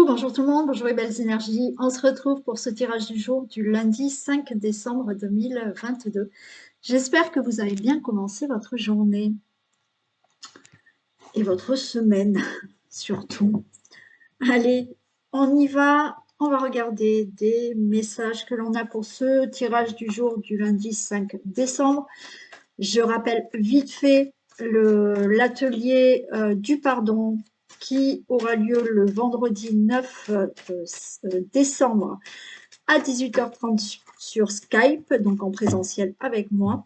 bonjour tout le monde, bonjour les belles énergies. On se retrouve pour ce tirage du jour du lundi 5 décembre 2022. J'espère que vous avez bien commencé votre journée et votre semaine surtout. Allez, on y va. On va regarder des messages que l'on a pour ce tirage du jour du lundi 5 décembre. Je rappelle vite fait l'atelier du pardon qui aura lieu le vendredi 9 décembre à 18h30 sur Skype, donc en présentiel avec moi.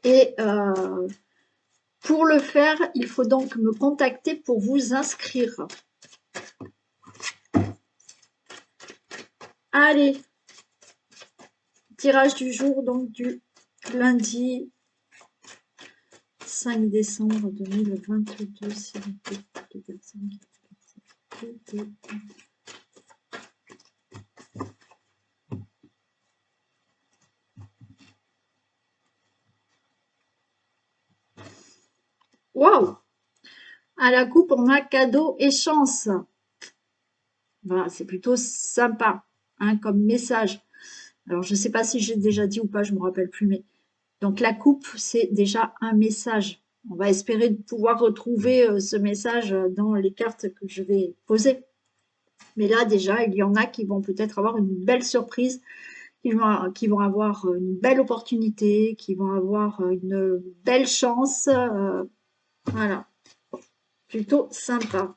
Et pour le faire, il faut donc me contacter pour vous inscrire. Allez, tirage du jour, donc du lundi 5 décembre 2022, s'il vous plaît, les personnes qui... Waouh! À la coupe, on a cadeau et chance. Voilà, c'est plutôt sympa hein, comme message. Alors, je ne sais pas si j'ai déjà dit ou pas, je ne me rappelle plus. Mais donc, la coupe, c'est déjà un message. On va espérer pouvoir retrouver ce message dans les cartes que je vais poser. Mais là, déjà, il y en a qui vont peut-être avoir une belle surprise, qui vont avoir une belle opportunité, qui vont avoir une belle chance. Voilà, plutôt sympa.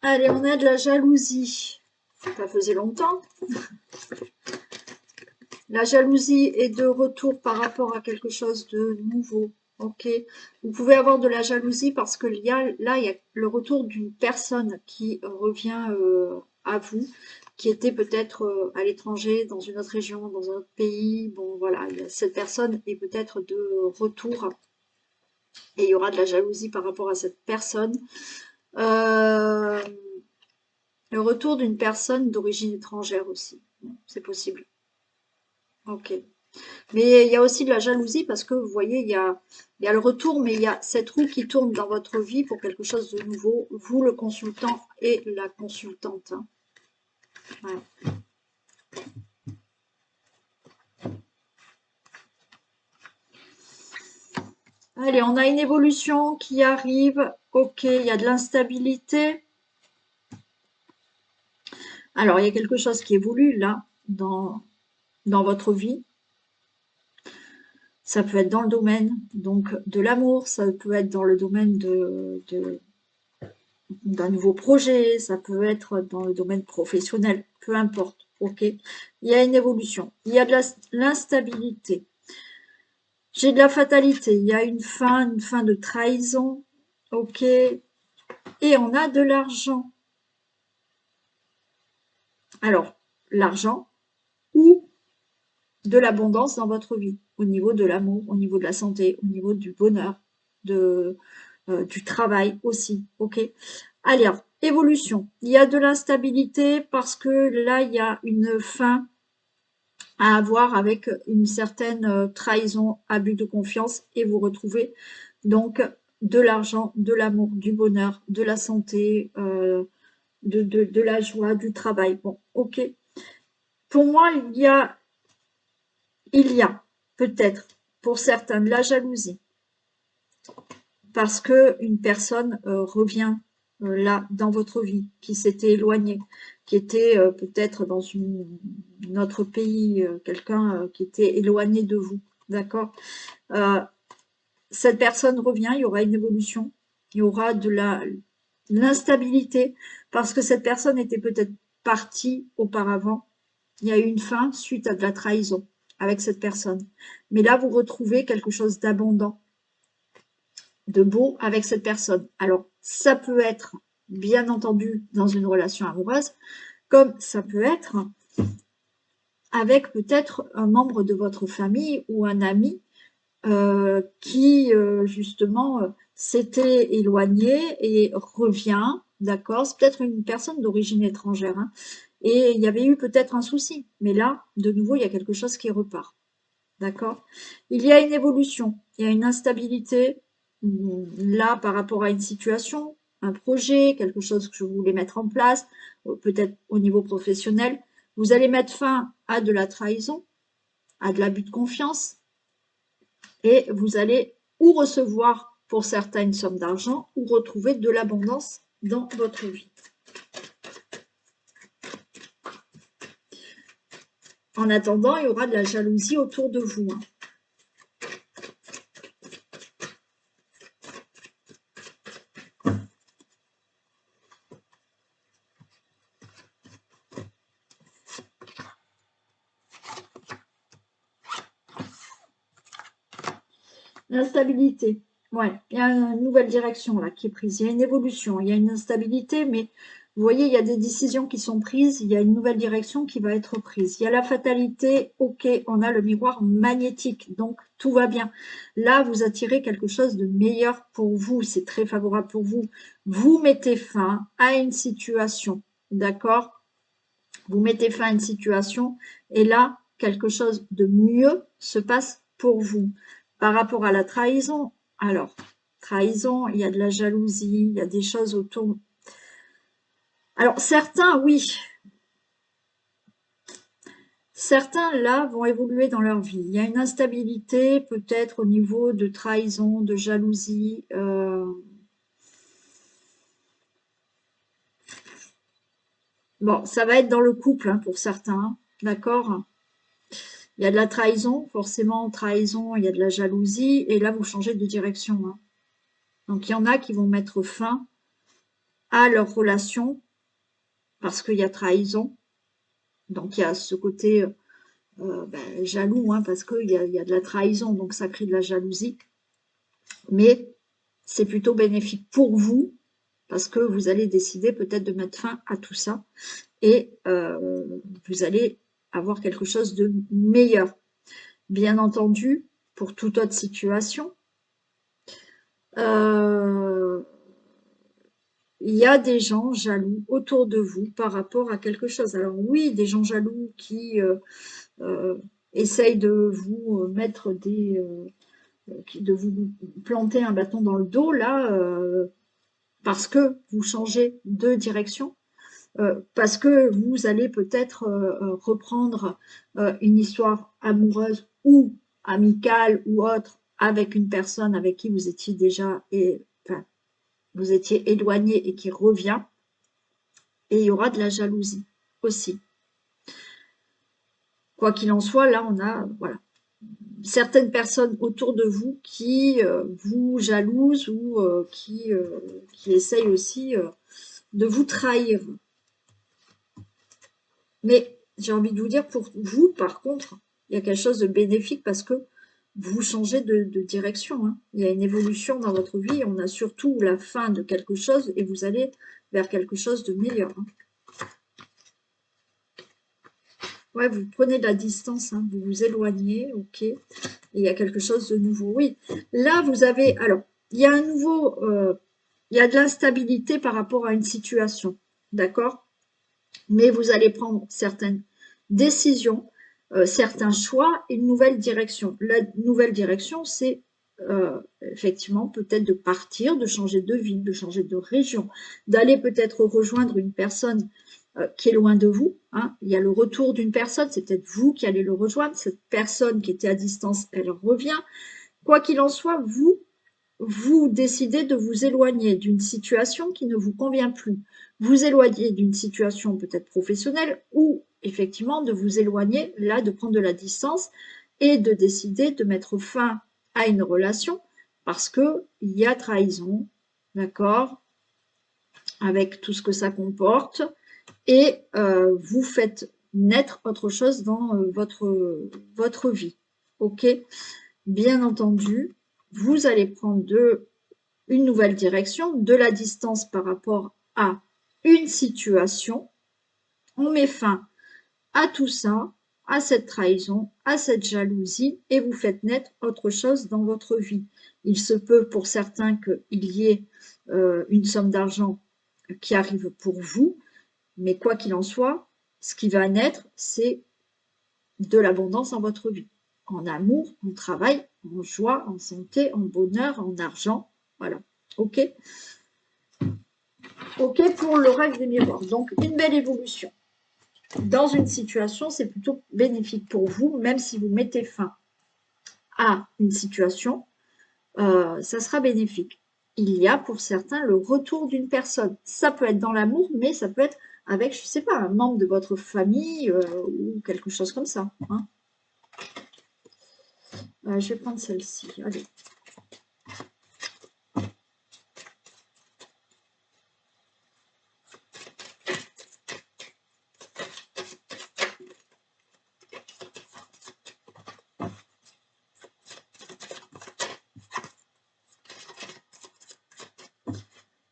Allez, on a de la jalousie. Ça faisait longtemps. La jalousie est de retour par rapport à quelque chose de nouveau. Ok, vous pouvez avoir de la jalousie parce que là, il y a le retour d'une personne qui revient à vous, qui était peut-être à l'étranger, dans une autre région, dans un autre pays. Bon, voilà, cette personne est peut-être de retour et il y aura de la jalousie par rapport à cette personne. Le retour d'une personne d'origine étrangère aussi, c'est possible. Ok. Mais il y a aussi de la jalousie parce que vous voyez, il y a le retour, mais il y a cette roue qui tourne dans votre vie pour quelque chose de nouveau, vous le consultant et la consultante. Hein. Ouais. Allez, on a une évolution qui arrive. Ok, il y a de l'instabilité. Alors, il y a quelque chose qui évolue là, dans votre vie. Ça peut être dans le domaine donc de l'amour, ça peut être dans le domaine d'un nouveau projet, ça peut être dans le domaine professionnel, peu importe, ok. Il y a une évolution, il y a de l'instabilité. J'ai de la fatalité, il y a une fin de trahison, ok. Et on a de l'argent. Alors, l'argent ou de l'abondance dans votre vie, au niveau de l'amour, au niveau de la santé, au niveau du bonheur, du travail aussi, ok. Allez, évolution. Il y a de l'instabilité parce que là, il y a une fin à avoir avec une certaine trahison, abus de confiance et vous retrouvez donc de l'argent, de l'amour, du bonheur, de la santé, de la joie, du travail. Bon, ok. Pour moi, il y a peut-être pour certains de la jalousie parce que une personne revient là dans votre vie, qui s'était éloigné, qui était peut-être dans un autre pays, quelqu'un qui était éloigné de vous, d'accord. Cette personne revient, il y aura une évolution, il y aura de l'instabilité, parce que cette personne était peut-être partie auparavant, il y a eu une fin suite à de la trahison avec cette personne. Mais là, vous retrouvez quelque chose d'abondant, de beau avec cette personne. Alors, ça peut être bien entendu dans une relation amoureuse, comme ça peut être avec peut-être un membre de votre famille ou un ami qui justement s'était éloigné et revient, d'accord? C'est peut-être une personne d'origine étrangère, hein, et il y avait eu peut-être un souci, mais là, de nouveau, il y a quelque chose qui repart, d'accord? Il y a une évolution, il y a une instabilité, là, par rapport à une situation, un projet, quelque chose que vous voulez mettre en place, peut-être au niveau professionnel. Vous allez mettre fin à de la trahison, à de l'abus de confiance, et vous allez ou recevoir pour certains une somme d'argent ou retrouver de l'abondance dans votre vie. En attendant, il y aura de la jalousie autour de vous, hein. L'instabilité, ouais, il y a une nouvelle direction là qui est prise, il y a une évolution, il y a une instabilité, mais vous voyez, il y a des décisions qui sont prises, il y a une nouvelle direction qui va être prise. Il y a la fatalité, ok, on a le miroir magnétique, donc tout va bien. Là, vous attirez quelque chose de meilleur pour vous, c'est très favorable pour vous. Vous mettez fin à une situation, d'accord? Vous mettez fin à une situation et là, quelque chose de mieux se passe pour vous. Par rapport à la trahison, alors, trahison, il y a de la jalousie, il y a des choses autour. Alors, certains, oui. Certains, là, vont évoluer dans leur vie. Il y a une instabilité, peut-être au niveau de trahison, de jalousie. Bon, ça va être dans le couple, hein, pour certains, d'accord? Il y a de la trahison, forcément, trahison, il y a de la jalousie, et là, vous changez de direction, hein. Donc, il y en a qui vont mettre fin à leur relation parce qu'il y a trahison. Donc, il y a ce côté jaloux, hein, parce qu'il y a de la trahison, donc ça crée de la jalousie. Mais c'est plutôt bénéfique pour vous parce que vous allez décider peut-être de mettre fin à tout ça et vous allez avoir quelque chose de meilleur. Bien entendu, pour toute autre situation, il y a des gens jaloux autour de vous par rapport à quelque chose. Alors oui, des gens jaloux qui essayent de vous mettre de vous planter un bâton dans le dos, là, parce que vous changez de direction, parce que vous allez peut-être reprendre une histoire amoureuse ou amicale ou autre avec une personne avec qui vous étiez déjà enfin, vous étiez éloigné et qui revient, et il y aura de la jalousie aussi. Quoi qu'il en soit, là, on a voilà, certaines personnes autour de vous qui vous jalousent ou qui essayent aussi de vous trahir. Mais j'ai envie de vous dire, pour vous, par contre, il y a quelque chose de bénéfique parce que vous changez de direction, hein. Il y a une évolution dans votre vie. On a surtout la fin de quelque chose et vous allez vers quelque chose de meilleur, hein. Ouais, vous prenez de la distance, hein, vous vous éloignez, ok. Et il y a quelque chose de nouveau. Oui, là, vous avez... Alors, il y a un nouveau... il y a de l'instabilité par rapport à une situation, d'accord? Mais vous allez prendre certaines décisions, certains choix, une nouvelle direction. La nouvelle direction, c'est effectivement peut-être de partir, de changer de ville, de changer de région, d'aller peut-être rejoindre une personne qui est loin de vous, hein. Il y a le retour d'une personne, c'est peut-être vous qui allez le rejoindre. Cette personne qui était à distance, elle revient. Quoi qu'il en soit, vous décidez de vous éloigner d'une situation qui ne vous convient plus. Vous éloigner d'une situation peut-être professionnelle ou effectivement de vous éloigner, là, de prendre de la distance et de décider de mettre fin à une relation parce qu'il y a trahison, d'accord, avec tout ce que ça comporte, et vous faites naître autre chose dans votre vie. Ok, bien entendu, vous allez prendre une nouvelle direction, de la distance par rapport à une situation, on met fin à tout ça, à cette trahison, à cette jalousie, et vous faites naître autre chose dans votre vie. Il se peut pour certains qu'il y ait une somme d'argent qui arrive pour vous, mais quoi qu'il en soit, ce qui va naître, c'est de l'abondance dans votre vie. En amour, en travail, en joie, en santé, en bonheur, en argent. Voilà. OK? OK pour le reste des miroirs. Donc, une belle évolution. Dans une situation, c'est plutôt bénéfique pour vous, même si vous mettez fin à une situation, ça sera bénéfique. Il y a pour certains le retour d'une personne. Ça peut être dans l'amour, mais ça peut être avec, je ne sais pas, un membre de votre famille ou quelque chose comme ça. Hein. Je vais prendre celle-ci. Allez.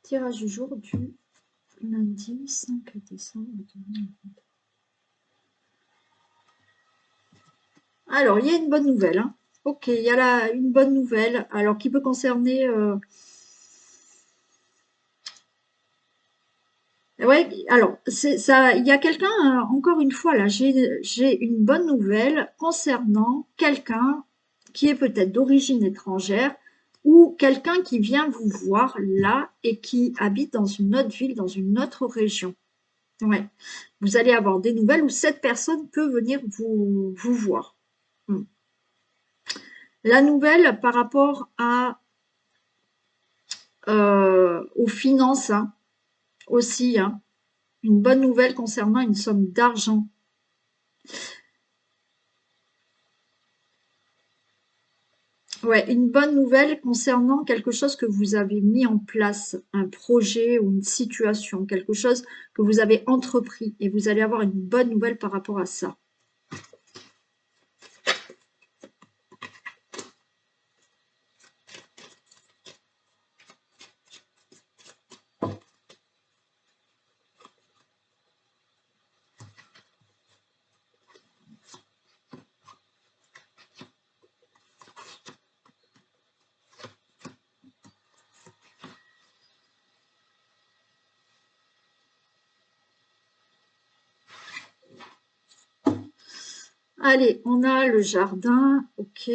Tirage du jour du lundi 5 décembre 2020. Alors, il y a une bonne nouvelle. Hein. Ok, il y a là une bonne nouvelle. Alors, qui peut concerner... Ouais, alors, ça, il y a quelqu'un, encore une fois, là, j'ai une bonne nouvelle concernant quelqu'un qui est peut-être d'origine étrangère ou quelqu'un qui vient vous voir là et qui habite dans une autre ville, dans une autre région. Ouais. Vous allez avoir des nouvelles où cette personne peut venir vous voir. Hmm. La nouvelle par rapport aux finances hein, aussi, hein, une bonne nouvelle concernant une somme d'argent. Ouais, une bonne nouvelle concernant quelque chose que vous avez mis en place, un projet ou une situation, quelque chose que vous avez entrepris et vous allez avoir une bonne nouvelle par rapport à ça. Allez, on a le jardin, ok.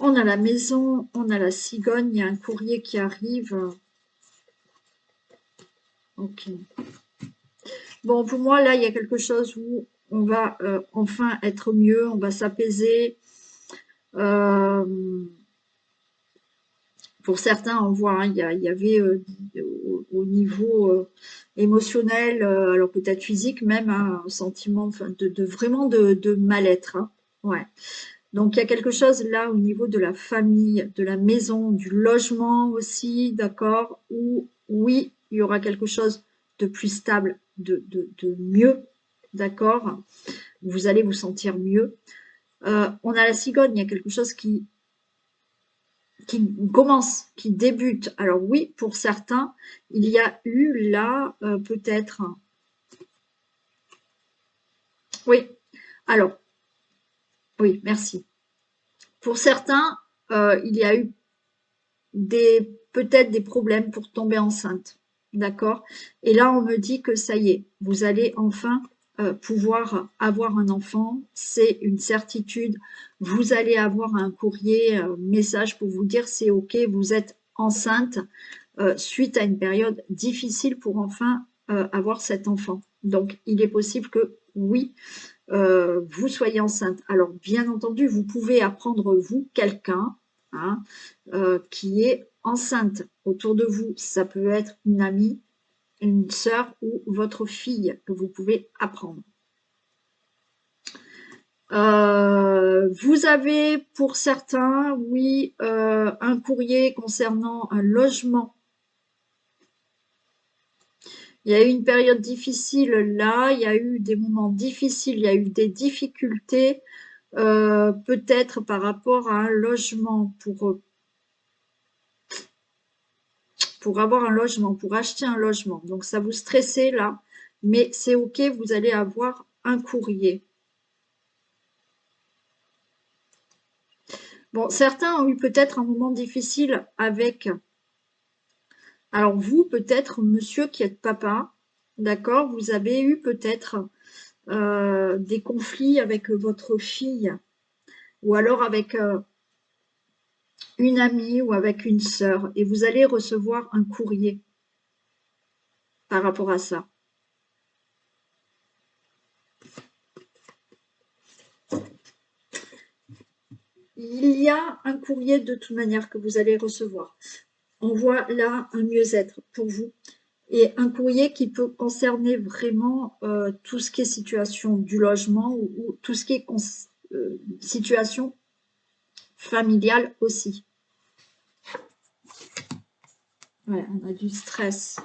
On a la maison, on a la cigogne, il y a un courrier qui arrive. Ok. Bon, pour moi, là, il y a quelque chose où on va enfin être mieux, on va s'apaiser. Euh, pour certains, on voit, hein, il y avait au niveau émotionnel, alors peut-être physique même, hein, un sentiment enfin, vraiment de mal-être. Hein. Ouais. Donc, il y a quelque chose là au niveau de la famille, de la maison, du logement aussi, d'accord, où oui, il y aura quelque chose de plus stable, de mieux, d'accord, vous allez vous sentir mieux. On a la cigogne, il y a quelque chose qui commence, qui débute. Alors oui, pour certains, il y a eu là peut-être... Oui, alors, oui, merci. Pour certains, il y a eu peut-être des problèmes pour tomber enceinte. D'accord? Et là, on me dit que ça y est, vous allez enfin pouvoir avoir un enfant. C'est une certitude. Vous allez avoir un courrier, un message pour vous dire c'est OK, vous êtes enceinte suite à une période difficile pour enfin avoir cet enfant. Donc, il est possible que oui, vous soyez enceinte. Alors, bien entendu, vous pouvez apprendre, vous, quelqu'un hein, qui est enceinte autour de vous. Ça peut être une amie, une sœur ou votre fille que vous pouvez apprendre. Vous avez pour certains, oui, un courrier concernant un logement. Il y a eu une période difficile là, il y a eu des moments difficiles, il y a eu des difficultés, peut-être par rapport à un logement pour pour avoir un logement, pour acheter un logement. Donc ça vous stressez là, mais c'est ok, vous allez avoir un courrier. Bon, certains ont eu peut-être un moment difficile avec, alors vous, peut-être, monsieur qui êtes papa, d'accord, vous avez eu peut-être des conflits avec votre fille, ou alors avec une amie ou avec une sœur, et vous allez recevoir un courrier par rapport à ça. Il y a un courrier de toute manière que vous allez recevoir. On voit là un mieux-être pour vous et un courrier qui peut concerner vraiment tout ce qui est situation du logement ou tout ce qui est situation familiale aussi. Ouais, on a du stress.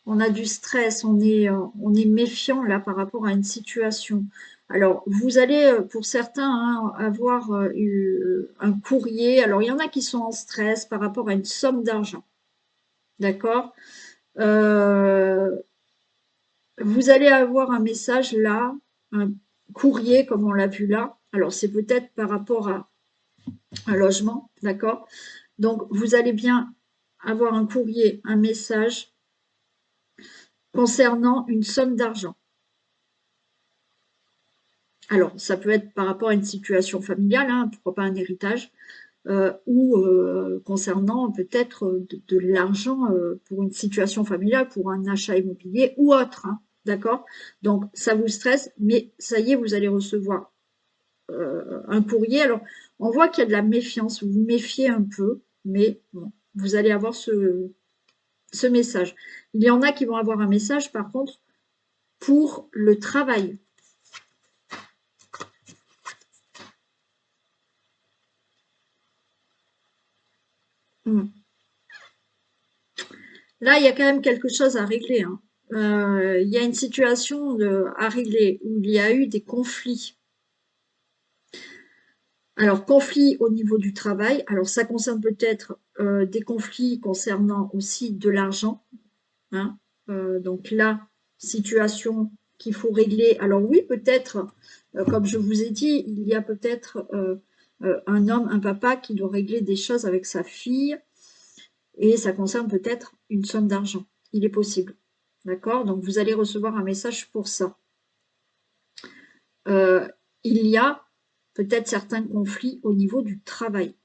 On a du stress, on est méfiant là par rapport à une situation. Alors, vous allez, pour certains, hein, avoir un courrier. Alors, il y en a qui sont en stress par rapport à une somme d'argent. D'accord? Euh, Vous allez avoir un message là, un courrier comme on l'a vu là. Alors, c'est peut-être par rapport à un logement, d'accord? Donc, vous allez bien avoir un courrier, un message concernant une somme d'argent. Alors, ça peut être par rapport à une situation familiale, hein, pourquoi pas un héritage, ou concernant peut-être de l'argent pour une situation familiale, pour un achat immobilier ou autre, hein, d'accord? Donc, ça vous stresse, mais ça y est, vous allez recevoir un courrier. Alors, on voit qu'il y a de la méfiance, vous vous méfiez un peu, mais bon, vous allez avoir ce message. Il y en a qui vont avoir un message, par contre, pour le travail. Hmm. Là, il y a quand même quelque chose à régler, hein. Il y a une situation à régler où il y a eu des conflits. Alors, conflits au niveau du travail. Alors, ça concerne peut-être des conflits concernant aussi de l'argent, hein. Donc là, situation qu'il faut régler. Alors oui, peut-être, comme je vous ai dit, il y a peut-être un homme, un papa qui doit régler des choses avec sa fille et ça concerne peut-être une somme d'argent. Il est possible. D'accord? Donc vous allez recevoir un message pour ça. Il y a peut-être certains conflits au niveau du travail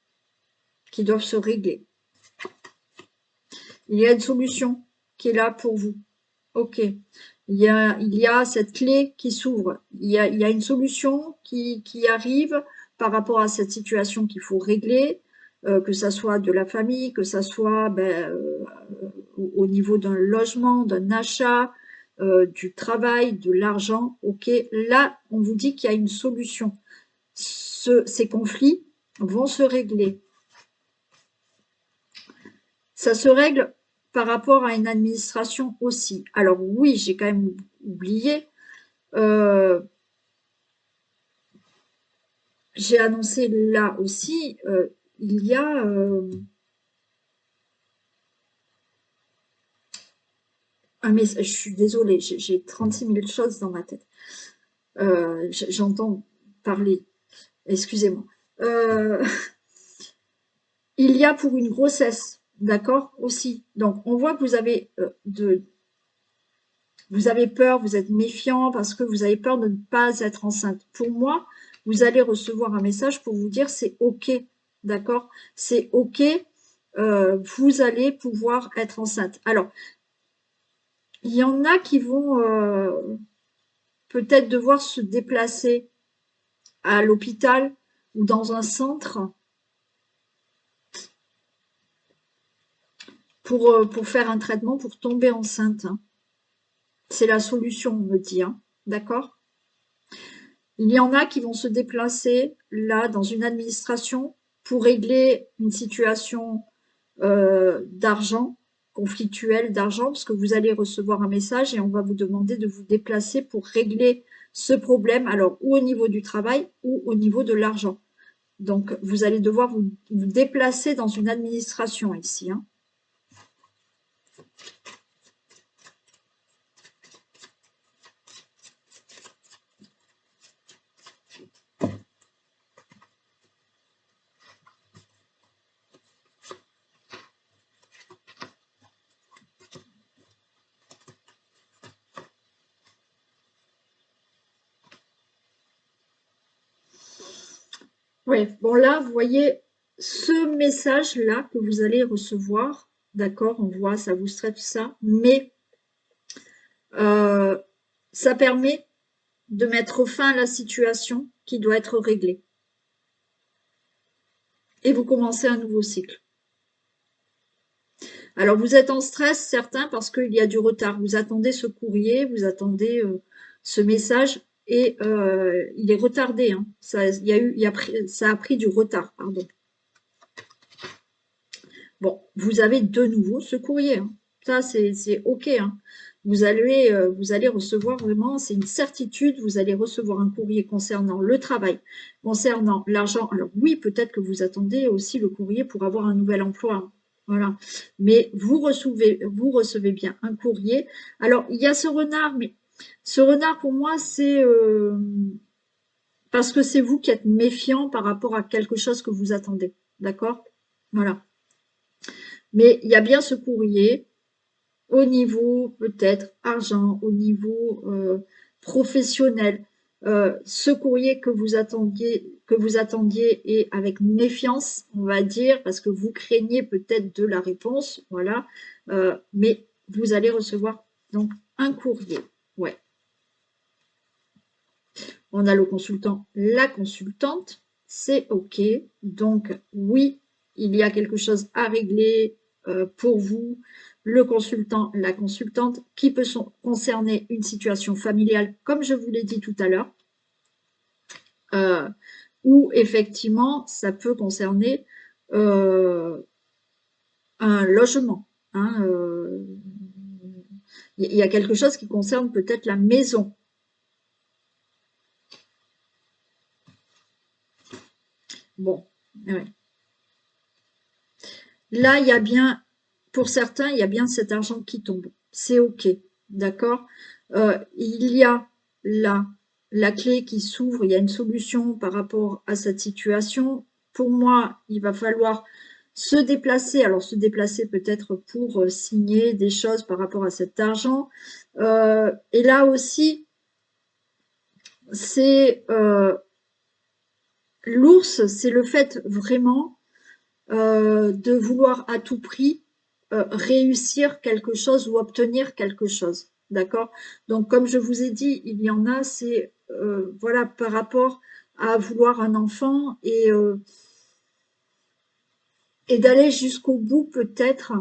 qui doivent se régler. Il y a une solution qui est là pour vous. Ok. Il y a cette clé qui s'ouvre. Il y a une solution qui arrive par rapport à cette situation qu'il faut régler, que ça soit de la famille, que ça soit au niveau d'un logement, d'un achat, du travail, de l'argent. Ok. Là, on vous dit qu'il y a une solution. Ces conflits vont se régler. Ça se règle par rapport à une administration aussi. Alors oui, j'ai quand même oublié, j'ai annoncé là aussi, il y a un message, je suis désolée, j'ai 36 000 choses dans ma tête. J'entends parler, excusez-moi. Euh, il y a pour une grossesse, d'accord, aussi. Donc on voit que vous avez peur, vous êtes méfiant parce que vous avez peur de ne pas être enceinte. Pour moi, vous allez recevoir un message pour vous dire c'est OK, d'accord? C'est OK, vous allez pouvoir être enceinte. Alors, il y en a qui vont peut-être devoir se déplacer à l'hôpital ou dans un centre pour faire un traitement pour tomber enceinte, hein. C'est la solution, on me dit, hein, d'accord? Il y en a qui vont se déplacer là dans une administration pour régler une situation d'argent, conflictuelle d'argent, parce que vous allez recevoir un message et on va vous demander de vous déplacer pour régler ce problème, alors ou au niveau du travail ou au niveau de l'argent. Donc, vous allez devoir vous déplacer dans une administration ici, hein. Oui, bon là, vous voyez ce message-là que vous allez recevoir, d'accord, on voit, ça vous serait tout ça, mais ça permet de mettre fin à la situation qui doit être réglée. Et vous commencez un nouveau cycle. Alors, vous êtes en stress, certains, parce qu'il y a du retard. Vous attendez ce courrier, vous attendez ce message, et il est retardé, hein. Ça, ça a pris du retard, pardon. Bon, vous avez de nouveau ce courrier, hein. Ça, c'est OK, hein. Vous allez recevoir vraiment, c'est une certitude, vous allez recevoir un courrier concernant le travail, concernant l'argent. Alors oui, peut-être que vous attendez aussi le courrier pour avoir un nouvel emploi, hein. Voilà. Mais vous recevez bien un courrier. Alors, il y a ce renard, mais ce renard, pour moi, c'est parce que c'est vous qui êtes méfiant par rapport à quelque chose que vous attendez. D'accord? Voilà. Mais il y a bien ce courrier au niveau peut-être argent, au niveau professionnel. Ce courrier que vous attendiez et avec méfiance, on va dire, parce que vous craignez peut-être de la réponse, voilà. Mais vous allez recevoir donc un courrier. Ouais. On a le consultant, la consultante, c'est OK. Donc oui, il y a quelque chose à régler pour vous, le consultant, la consultante, qui peut concerner une situation familiale, comme je vous l'ai dit tout à l'heure, ou effectivement, ça peut concerner un logement, hein, il y a quelque chose qui concerne peut-être la maison. Bon, ouais. Là, il y a bien, pour certains, il y a bien cet argent qui tombe. C'est OK, d'accord? Il y a là la clé qui s'ouvre, il y a une solution par rapport à cette situation. Pour moi, il va falloir se déplacer. Alors, se déplacer peut-être pour signer des choses par rapport à cet argent. Et là aussi, c'est l'ours, c'est le fait vraiment de vouloir à tout prix réussir quelque chose ou obtenir quelque chose. D'accord? Donc, comme je vous ai dit, il y en a, c'est voilà, par rapport à vouloir un enfant et d'aller jusqu'au bout peut-être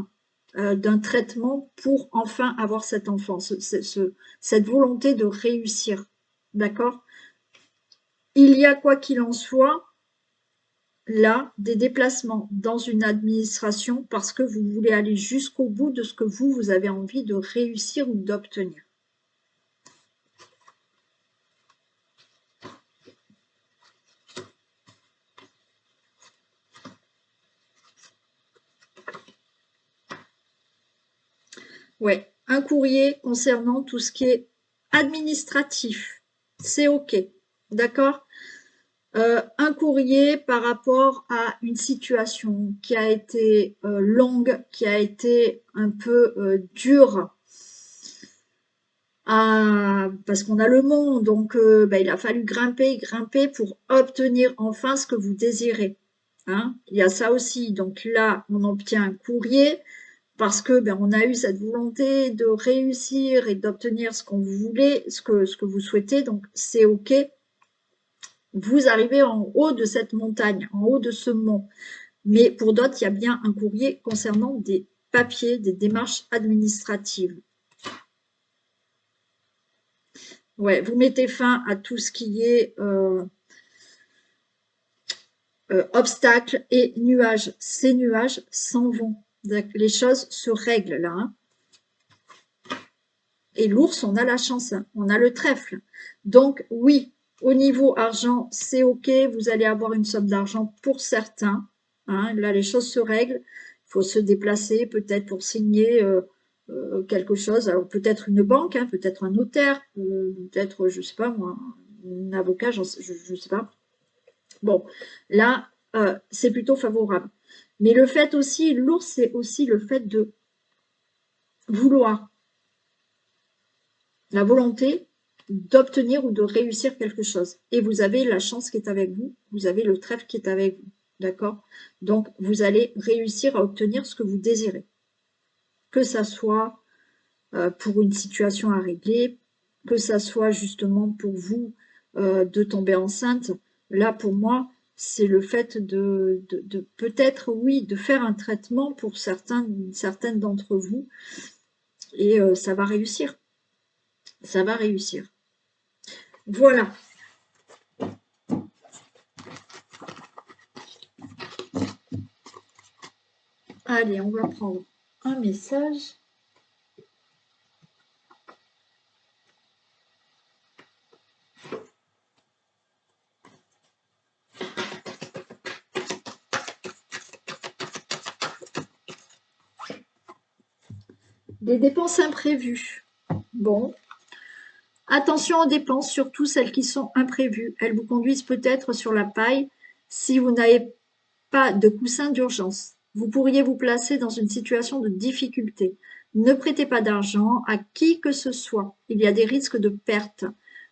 d'un traitement pour enfin avoir cet enfant, cette volonté de réussir. D'accord? Il y a quoi qu'il en soit, là, des déplacements dans une administration parce que vous voulez aller jusqu'au bout de ce que vous avez envie de réussir ou d'obtenir. Ouais, un courrier concernant tout ce qui est administratif, c'est OK, d'accord? Un courrier par rapport à une situation qui a été longue, qui a été un peu dure, parce qu'on a le monde, donc il a fallu grimper pour obtenir enfin ce que vous désirez, hein. Il y a ça aussi. Donc là, on obtient un courrier parce que on a eu cette volonté de réussir et d'obtenir ce qu'on voulait, ce que vous souhaitez. Donc c'est OK. Vous arrivez en haut de cette montagne, en haut de ce mont. Mais pour d'autres, il y a bien un courrier concernant des papiers, des démarches administratives. Ouais, vous mettez fin à tout ce qui est obstacles et nuages. Ces nuages s'en vont. Les choses se règlent là, hein. Et l'ours, on a la chance, hein. On a le trèfle. Donc oui, Au niveau argent, c'est OK, vous allez avoir une somme d'argent pour certains. Hein, là, les choses se règlent. Il faut se déplacer peut-être pour signer quelque chose. Alors peut-être une banque, hein, peut-être un notaire, peut-être, je sais pas moi, un avocat, je sais pas. Bon, là, c'est plutôt favorable. Mais le fait aussi, l'ours, c'est aussi le fait de vouloir, la volonté d'obtenir ou de réussir quelque chose. Et vous avez la chance qui est avec vous, vous avez le trèfle qui est avec vous, d'accord? Donc, vous allez réussir à obtenir ce que vous désirez. Que ça soit pour une situation à régler, que ça soit justement pour vous de tomber enceinte. Là, pour moi, c'est le fait de peut-être, oui, de faire un traitement pour certaines d'entre vous et ça va réussir. Ça va réussir. Voilà. Allez, on va prendre un message. Des dépenses imprévues. Bon. Attention aux dépenses, surtout celles qui sont imprévues. Elles vous conduisent peut-être sur la paille si vous n'avez pas de coussin d'urgence. Vous pourriez vous placer dans une situation de difficulté. Ne prêtez pas d'argent à qui que ce soit. Il y a des risques de perte.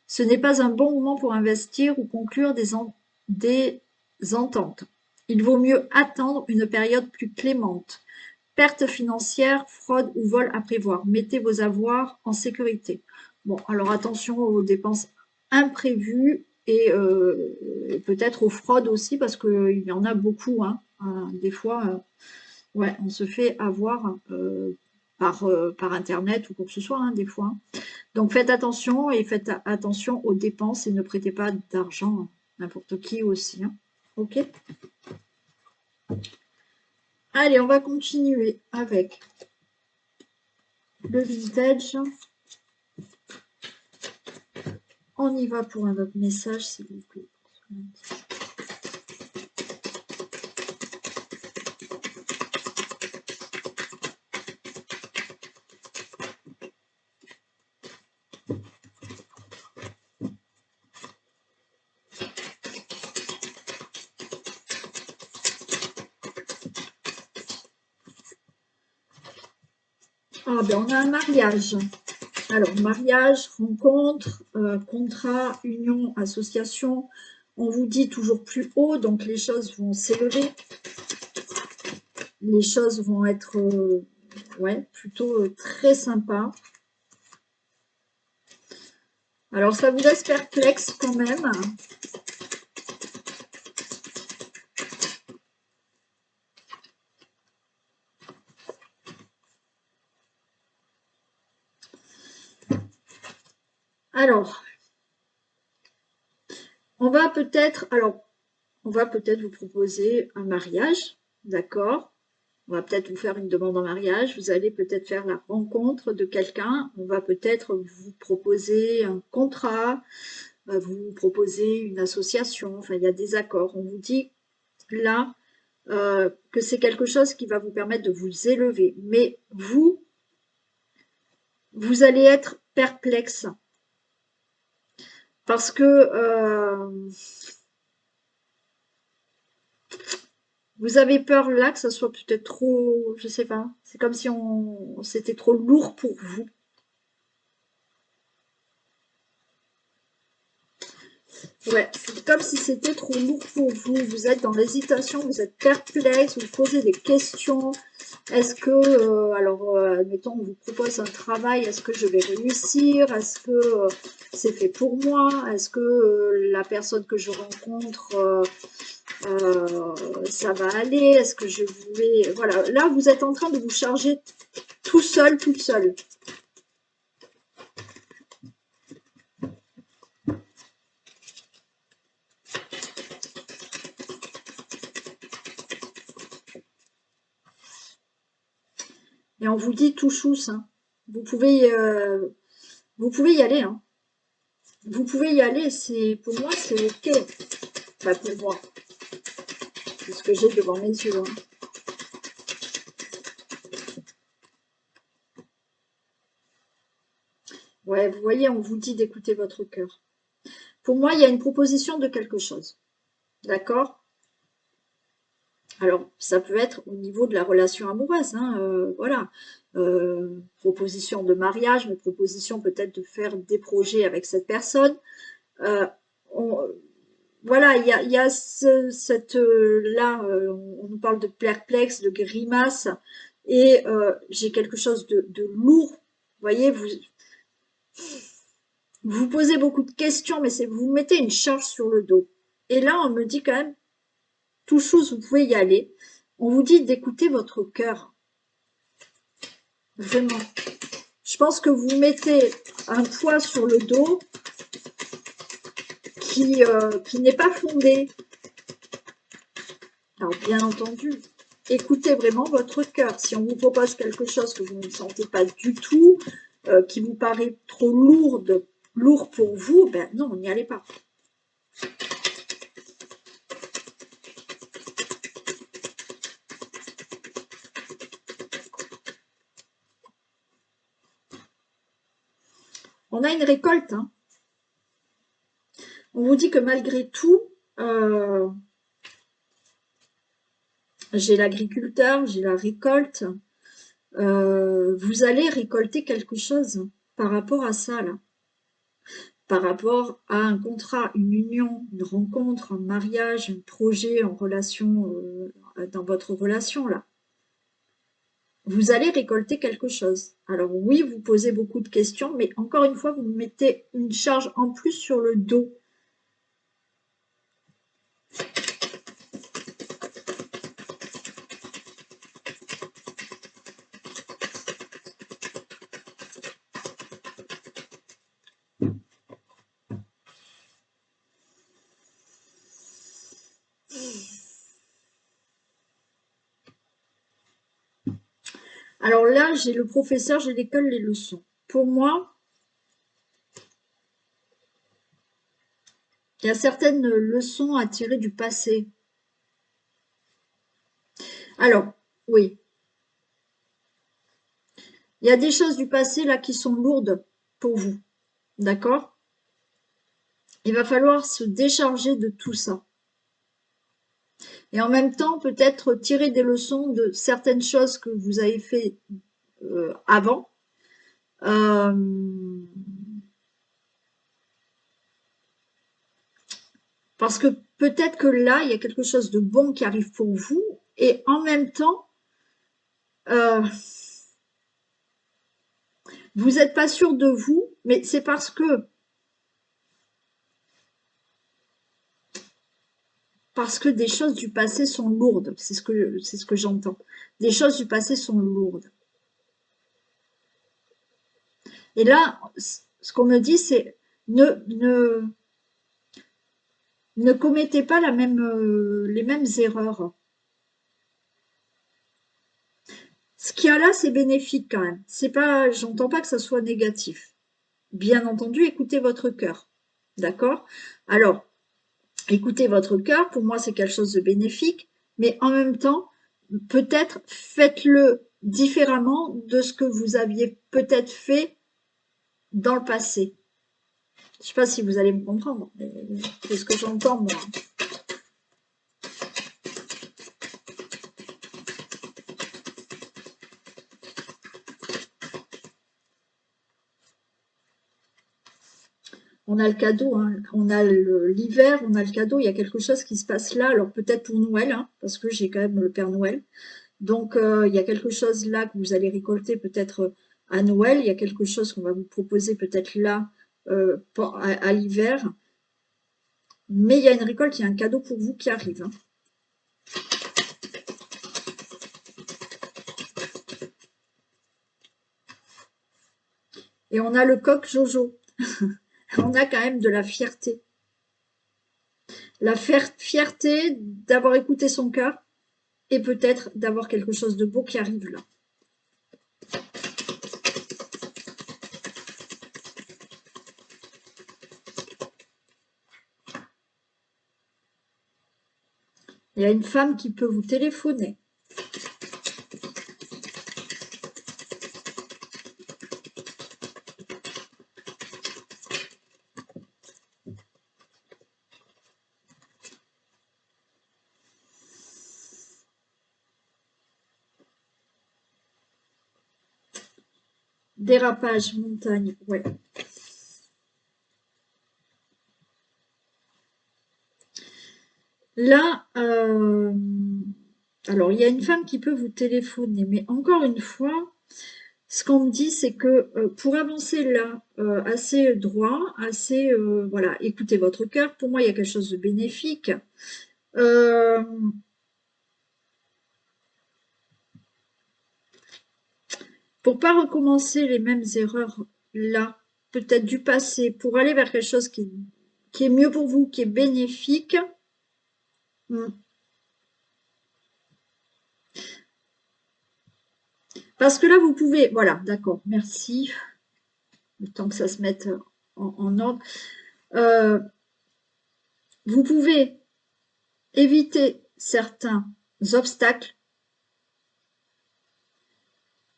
Ce n'est pas un bon moment pour investir ou conclure des ententes. Il vaut mieux attendre une période plus clémente. Perte financière, fraude ou vol à prévoir. Mettez vos avoirs en sécurité. Bon, alors attention aux dépenses imprévues et peut-être aux fraudes aussi, parce qu'il y en a beaucoup. Hein. Des fois, ouais, on se fait avoir par Internet ou quoi que ce soit, hein, des fois. Donc faites attention et faites attention aux dépenses et ne prêtez pas d'argent à n'importe qui aussi. Hein. Ok. Allez, on va continuer avec le vintage. On y va pour un autre message, s'il vous plaît. Ah ben on a un mariage. Alors mariage, rencontre, contrat, union, association. On vous dit toujours plus haut, donc les choses vont s'élever. Les choses vont être ouais, plutôt très sympas. Alors ça vous laisse perplexe quand même. Alors, on va peut-être vous proposer un mariage, d'accord? On va peut-être vous faire une demande en mariage, vous allez peut-être faire la rencontre de quelqu'un, on va peut-être vous proposer un contrat, vous proposer une association, enfin il y a des accords. On vous dit là que c'est quelque chose qui va vous permettre de vous élever, mais vous allez être perplexe parce que vous avez peur là que ça soit peut-être trop, je sais pas, c'est comme si c'était trop lourd pour vous. Ouais, c'est comme si c'était trop lourd pour vous. Vous êtes dans l'hésitation, vous êtes perplexe, vous posez des questions. Est-ce que, alors, admettons, on vous propose un travail, est-ce que je vais réussir? Est-ce que c'est fait pour moi? Est-ce que la personne que je rencontre, ça va aller? Est-ce que je vais... Voilà, là, vous êtes en train de vous charger tout seul, toute seule. Et on vous dit tout chousse, hein. Vous pouvez y aller, hein. Vous pouvez y aller, pour moi, c'est ok. Enfin, pour moi, c'est ce que j'ai devant mes yeux. Hein. Ouais, vous voyez, on vous dit d'écouter votre cœur. Pour moi, il y a une proposition de quelque chose. D'accord? Alors, ça peut être au niveau de la relation amoureuse, hein, voilà. Proposition de mariage, mais proposition peut-être de faire des projets avec cette personne. Euh, on- voilà, il y a cette là, on nous parle de perplexe, de grimace, et j'ai quelque chose de lourd. Vous voyez, vous posez beaucoup de questions, mais c'est vous mettez une charge sur le dos. Et là, on me dit quand même, tout chose, vous pouvez y aller. On vous dit d'écouter votre cœur. Vraiment. Je pense que vous mettez un poids sur le dos qui n'est pas fondé. Alors, bien entendu, écoutez vraiment votre cœur. Si on vous propose quelque chose que vous ne sentez pas du tout, qui vous paraît trop lourd pour vous, ben non, n'y allez pas. On a une récolte. Hein. On vous dit que malgré tout, j'ai l'agriculteur, j'ai la récolte. Vous allez récolter quelque chose par rapport à ça, là. Par rapport à un contrat, une union, une rencontre, un mariage, un projet en relation, dans votre relation, là. Vous allez récolter quelque chose. Alors oui, vous posez beaucoup de questions, mais encore une fois, vous mettez une charge en plus sur le dos. Alors là, j'ai le professeur, j'ai l'école, les leçons. Pour moi, il y a certaines leçons à tirer du passé. Alors, oui, il y a des choses du passé là qui sont lourdes pour vous, d'accord? Il va falloir se décharger de tout ça. Et en même temps, peut-être tirer des leçons de certaines choses que vous avez fait avant. Euh, parce que peut-être que là, il y a quelque chose de bon qui arrive pour vous. Et en même temps, euh, vous n'êtes pas sûr de vous, mais c'est parce que des choses du passé sont lourdes. C'est ce que j'entends. Des choses du passé sont lourdes. Et là, ce qu'on me dit, c'est ne, ne, ne commettez pas les mêmes erreurs. Ce qu'il y a là, c'est bénéfique quand même. C'est pas, j'entends pas que ça soit négatif. Bien entendu, écoutez votre cœur. D'accord? Alors, écoutez votre cœur, pour moi, c'est quelque chose de bénéfique, mais en même temps, peut-être faites-le différemment de ce que vous aviez peut-être fait dans le passé. Je ne sais pas si vous allez me comprendre, mais c'est ce que j'entends, moi. On a le cadeau, hein. On a l'hiver, on a le cadeau, il y a quelque chose qui se passe là, alors peut-être pour Noël, hein, parce que j'ai quand même le Père Noël. Donc, il y a quelque chose là que vous allez récolter peut-être à Noël, il y a quelque chose qu'on va vous proposer peut-être là à l'hiver, mais il y a une récolte, il y a un cadeau pour vous qui arrive. Hein. Et on a le coq Jojo. On a quand même de la fierté. La fierté d'avoir écouté son cœur et peut-être d'avoir quelque chose de beau qui arrive là. Il y a une femme qui peut vous téléphoner. Dérapage, montagne, ouais. Là, alors il y a une femme qui peut vous téléphoner, mais encore une fois, ce qu'on me dit, c'est que pour avancer là, assez droit, assez, voilà, écoutez votre cœur. Pour moi, il y a quelque chose de bénéfique. Euh, pour pas recommencer les mêmes erreurs là, peut-être du passé, pour aller vers quelque chose qui est mieux pour vous, qui est bénéfique. Parce que là, vous pouvez, voilà, d'accord, merci. Le temps que ça se mette en ordre. Euh, vous pouvez éviter certains obstacles,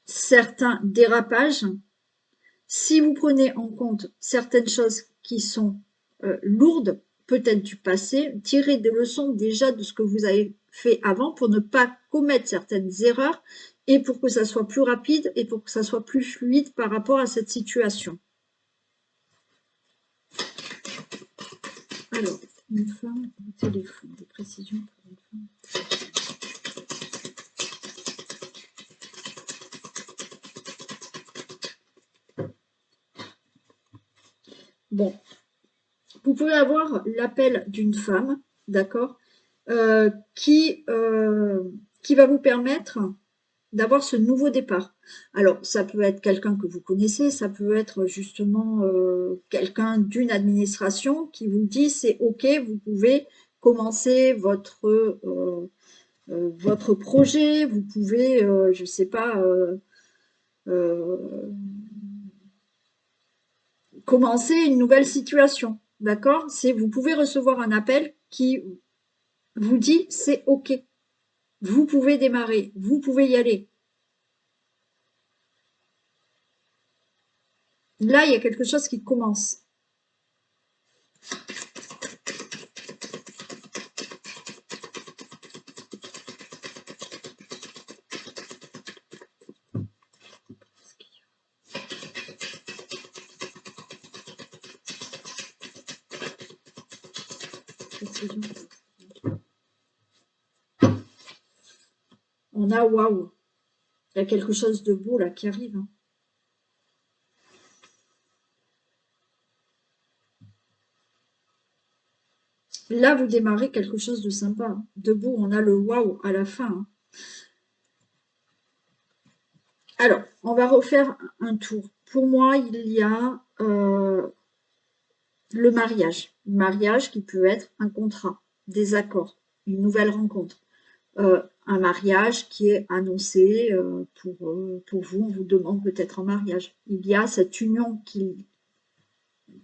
certains dérapages, si vous prenez en compte certaines choses qui sont lourdes, peut-être du passé, tirez des leçons déjà de ce que vous avez fait avant pour ne pas commettre certaines erreurs et pour que ça soit plus rapide et pour que ça soit plus fluide par rapport à cette situation. Alors, une femme au téléphone, des précisions pour une femme. Bon, vous pouvez avoir l'appel d'une femme, d'accord, qui va vous permettre d'avoir ce nouveau départ. Alors, ça peut être quelqu'un que vous connaissez, ça peut être justement quelqu'un d'une administration qui vous dit c'est OK, vous pouvez commencer votre projet, vous pouvez, je ne sais pas, commencer une nouvelle situation. D'accord? C'est vous pouvez recevoir un appel qui vous dit c'est OK. Vous pouvez démarrer, vous pouvez y aller. Là, il y a quelque chose qui commence. On a waouh. Il y a quelque chose de beau là qui arrive. Hein. Là, vous démarrez quelque chose de sympa. Hein. Debout, on a le waouh à la fin. Hein. Alors, on va refaire un tour. Pour moi, il y a le mariage. Le mariage qui peut être un contrat, des accords, une nouvelle rencontre. Un mariage qui est annoncé pour vous, on vous demande peut-être en mariage. Il y a cette union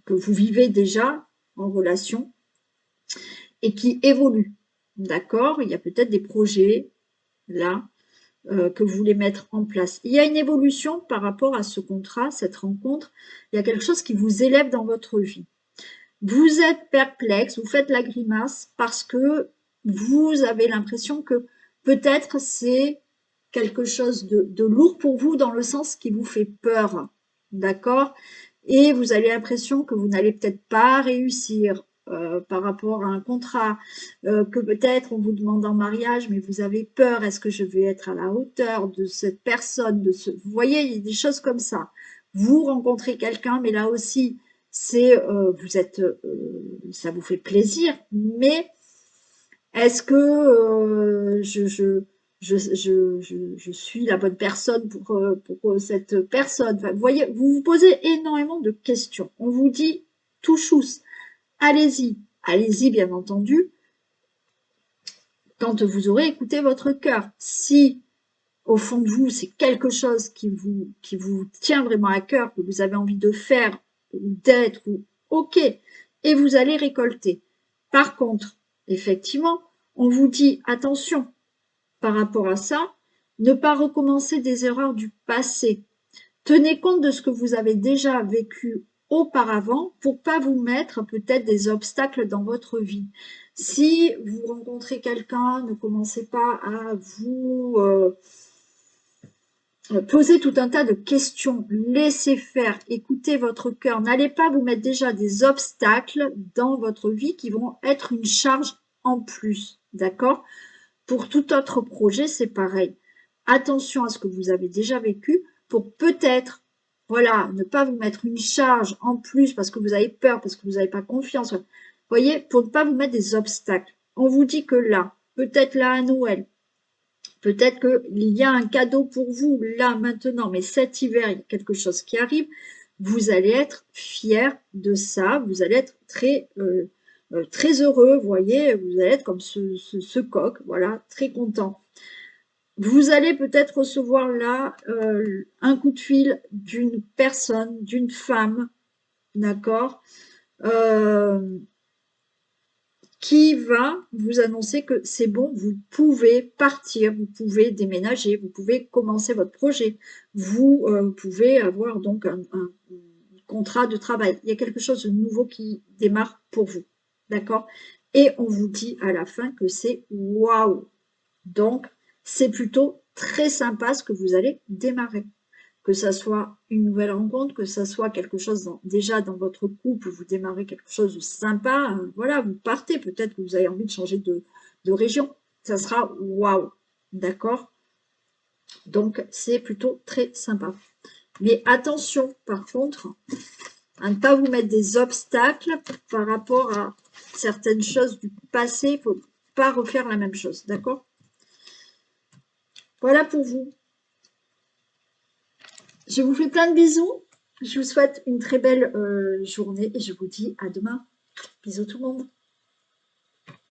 que vous vivez déjà en relation et qui évolue. D'accord? Il y a peut-être des projets là que vous voulez mettre en place. Il y a une évolution par rapport à ce contrat, cette rencontre. Il y a quelque chose qui vous élève dans votre vie. Vous êtes perplexe, vous faites la grimace parce que vous avez l'impression que peut-être c'est quelque chose de lourd pour vous dans le sens qui vous fait peur. D'accord? Et vous avez l'impression que vous n'allez peut-être pas réussir par rapport à un contrat, que peut-être on vous demande en mariage, mais vous avez peur, est-ce que je vais être à la hauteur de cette personne, Vous voyez, il y a des choses comme ça. Vous rencontrez quelqu'un, mais là aussi, c'est ça vous fait plaisir, mais est-ce que je suis la bonne personne pour cette personne? Enfin, vous voyez, vous vous posez énormément de questions. On vous dit tout chousse, allez-y, allez-y bien entendu, quand vous aurez écouté votre cœur. Si au fond de vous, c'est quelque chose qui vous tient vraiment à cœur, que vous avez envie de faire, d'être, ok, et vous allez récolter. Par contre, effectivement, On vous dit attention par rapport à ça, ne pas recommencer des erreurs du passé. Tenez compte de ce que vous avez déjà vécu auparavant pour pas vous mettre peut-être des obstacles dans votre vie. Si vous rencontrez quelqu'un, ne commencez pas à vous poser tout un tas de questions, laissez faire, écoutez votre cœur, n'allez pas vous mettre déjà des obstacles dans votre vie qui vont être une charge en plus, d'accord? Pour tout autre projet, c'est pareil. Attention à ce que vous avez déjà vécu pour peut-être, voilà, ne pas vous mettre une charge en plus parce que vous avez peur, parce que vous n'avez pas confiance. Vous voyez, pour ne pas vous mettre des obstacles. On vous dit que là, peut-être là à Noël, peut-être qu'il y a un cadeau pour vous là maintenant, mais cet hiver, il y a quelque chose qui arrive. Vous allez être fiers de ça, vous allez être très heureux, vous voyez, vous allez être comme ce coq, voilà, très content. Vous allez peut-être recevoir là un coup de fil d'une personne, d'une femme, d'accord, euh, qui va vous annoncer que c'est bon, vous pouvez partir, vous pouvez déménager, vous pouvez commencer votre projet, vous pouvez avoir donc un contrat de travail. Il y a quelque chose de nouveau qui démarre pour vous, d'accord? Et on vous dit à la fin que c'est waouh. Donc, c'est plutôt très sympa ce que vous allez démarrer. Que ça soit une nouvelle rencontre, que ça soit quelque chose déjà dans votre couple, vous démarrez quelque chose de sympa, voilà, vous partez, peut-être que vous avez envie de changer de région, ça sera waouh, d'accord? Donc, c'est plutôt très sympa. Mais attention, par contre, à ne pas vous mettre des obstacles par rapport à certaines choses du passé, il ne faut pas refaire la même chose, d'accord? Voilà pour vous. Je vous fais plein de bisous. Je vous souhaite une très belle journée et je vous dis à demain. Bisous tout le monde.